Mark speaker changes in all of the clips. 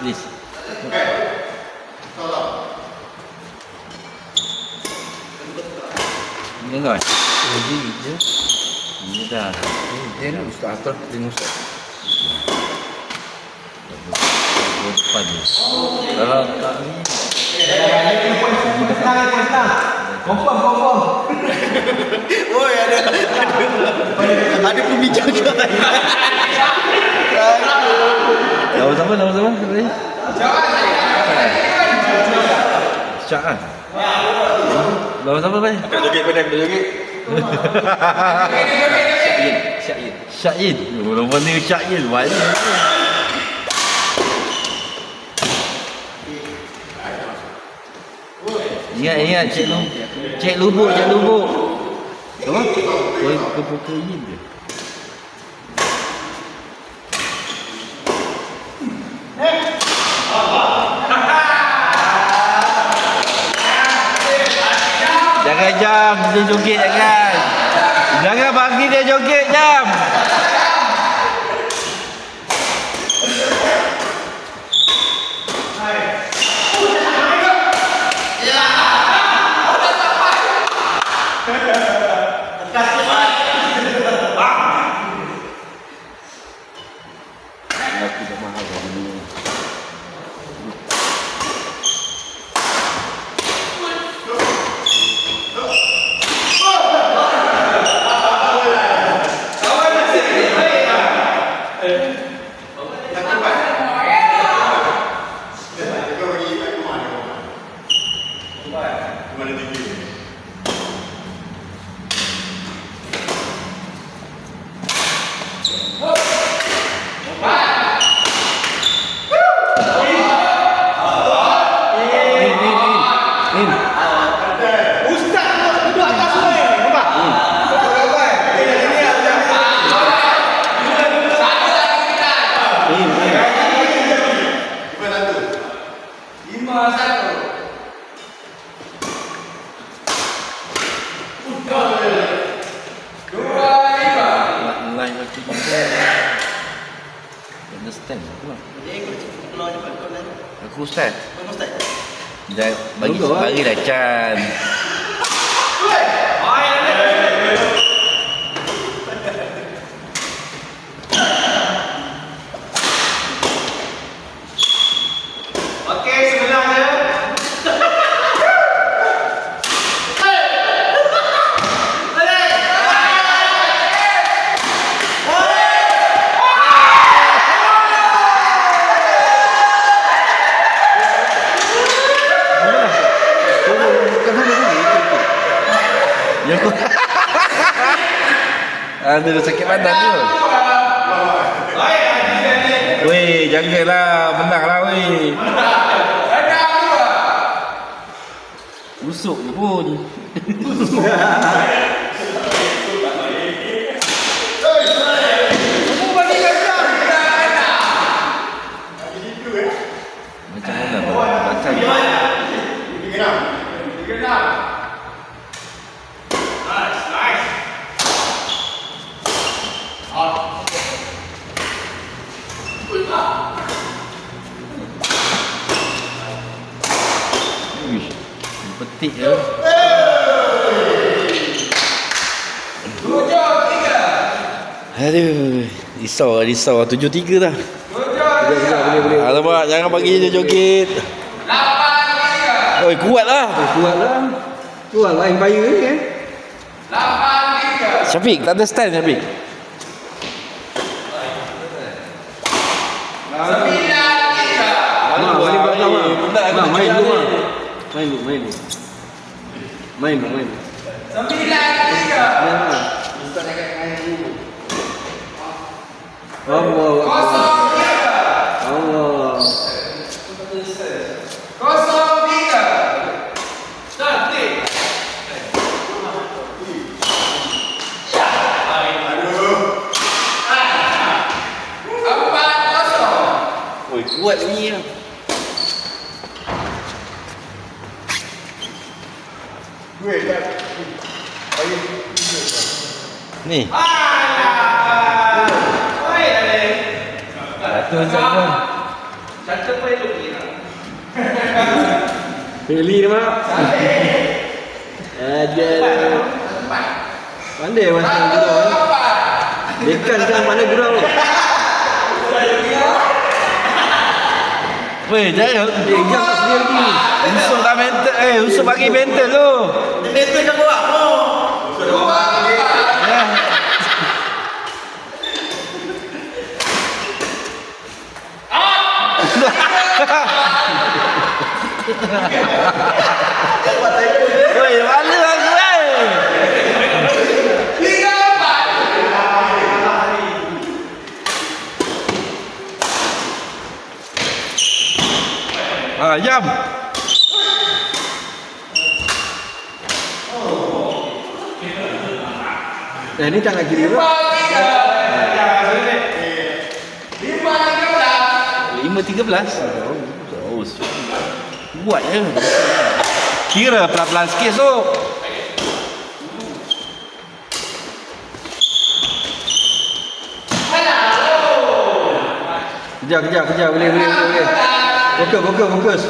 Speaker 1: List. Ini kan? Ini je. Ini dah. Ini ustaz apa? Ini ustaz. Depan ni. Kalau tak ni. Confirm.
Speaker 2: Oi, ada pembicaraan.
Speaker 1: Nama sama. Syah. Nama sama apa?
Speaker 2: Tak joget.
Speaker 1: Syahid. Nama ni Syahid. Banyak. Ingat cek lubuk. Apa? Kepokain je. Jangan jam dia joget jangan bagi dia joget jam. Aku ustaz. Dah bagi dah Chan.
Speaker 2: Okey, sebelah dia.
Speaker 1: Ada sakit badan tu. Weh, janganlah menanglah weh. Busuk je pun. Macam mana tu? Macam petik je. Aduh, risau 7-3 dah. Boleh. Alamak, jangan bagi dia joget. 8-3. Oi, kuatlah.
Speaker 3: Kuat lah Empire ni kan.
Speaker 2: 8-3.
Speaker 1: Syafiq, tak ada stand Syafiq.
Speaker 2: 9-3.
Speaker 3: Main dulu.
Speaker 2: 9-3.
Speaker 3: Allah.
Speaker 2: 0-3. Cantik.
Speaker 1: lagi lah. Ni.
Speaker 3: Pilih dia mak. Ada. Pandai masuk gurau. Dekan kan mana gurau.
Speaker 1: Weh, jangan.
Speaker 3: Jam tak sedia lagi.
Speaker 1: Usul tak mental. Usul bagi mental tu.
Speaker 2: Mental kat bawah.
Speaker 1: Ya. Weh, malu aku jam.
Speaker 3: Ni tangan kiri apa?
Speaker 1: 5.13. Oh, buat je. Kira pelan-pelan sikit so.
Speaker 3: Kejar. Boleh. Fokus.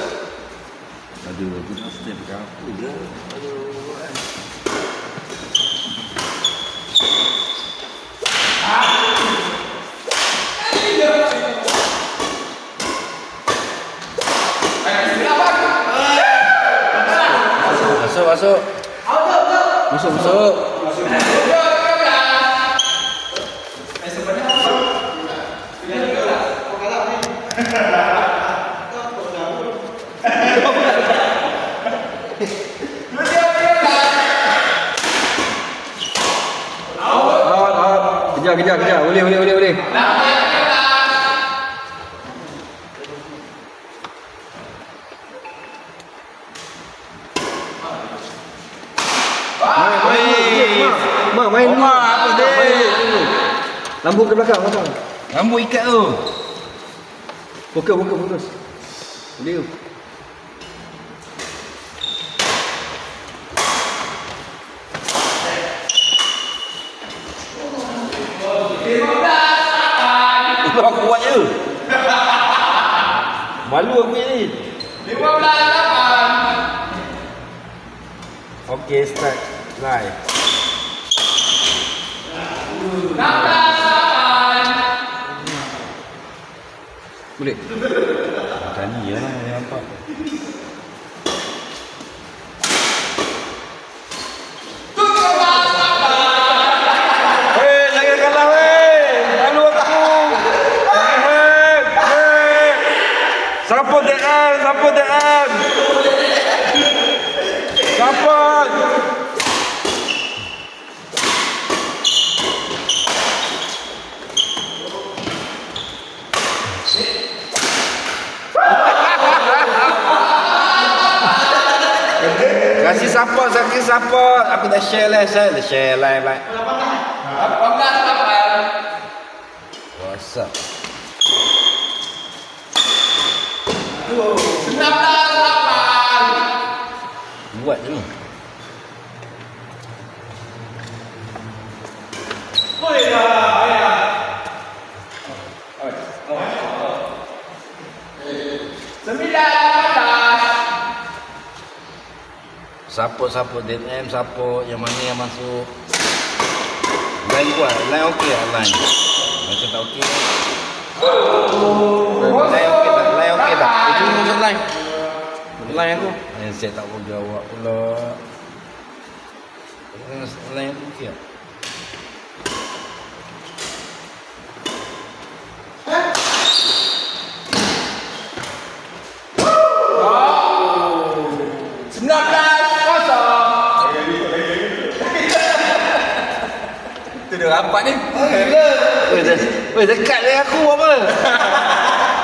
Speaker 1: Aduh, aku tak step ke apa je. Masuk.
Speaker 3: Kejar. Boleh. Main dulu.
Speaker 1: Apa dia?
Speaker 3: Lampu ke belakang.
Speaker 1: Rambut ikat tu.
Speaker 3: Fokus. Boleh tu.
Speaker 1: Aku kuat je. Malu aku ni.
Speaker 2: 15-8.
Speaker 1: Okay, start live.
Speaker 2: 16-8.
Speaker 3: Boleh.
Speaker 1: Tani je lah yang nampak. Jangan kalah weh. Malu aku. Support DM. Support. Kasih support. Aku dah share live.
Speaker 2: 18-8.
Speaker 1: What's up?
Speaker 2: 19-8.
Speaker 1: Buat je ni. Support DM, support yang mana yang masuk. Line kuat, line okey tak line? Macam tak okey. Line okey tak? Itu masuk line. Line aku. Saya tak boleh jawab pula. Line aku okey tak?
Speaker 2: Itu dah rapat ni.
Speaker 1: Weh, dekat dengan aku apa?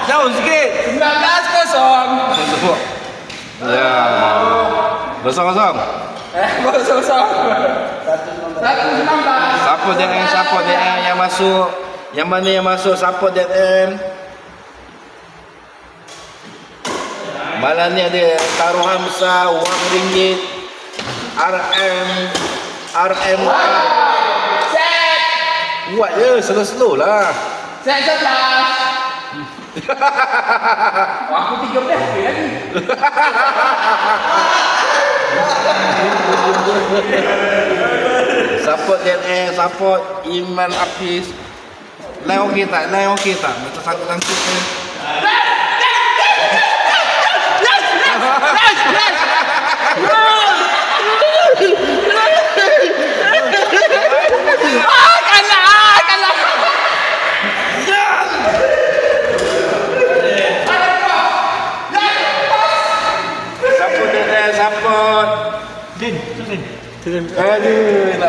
Speaker 1: Jauh sikit.
Speaker 2: 19-0.
Speaker 1: Ya. 0-0.
Speaker 2: 1-19.
Speaker 1: Support DM yang masuk. Yang mana yang masuk support DM. Malam ni ada taruhan besar, wang ringgit, RM.
Speaker 2: Set.
Speaker 1: Buat je, slow-slow lah.
Speaker 2: Set 11. Aku 13 lagi.
Speaker 1: Support JNS, support Iman Hafiz. Line okey tak? Macam sangkut-sangkut ni.
Speaker 2: Yes!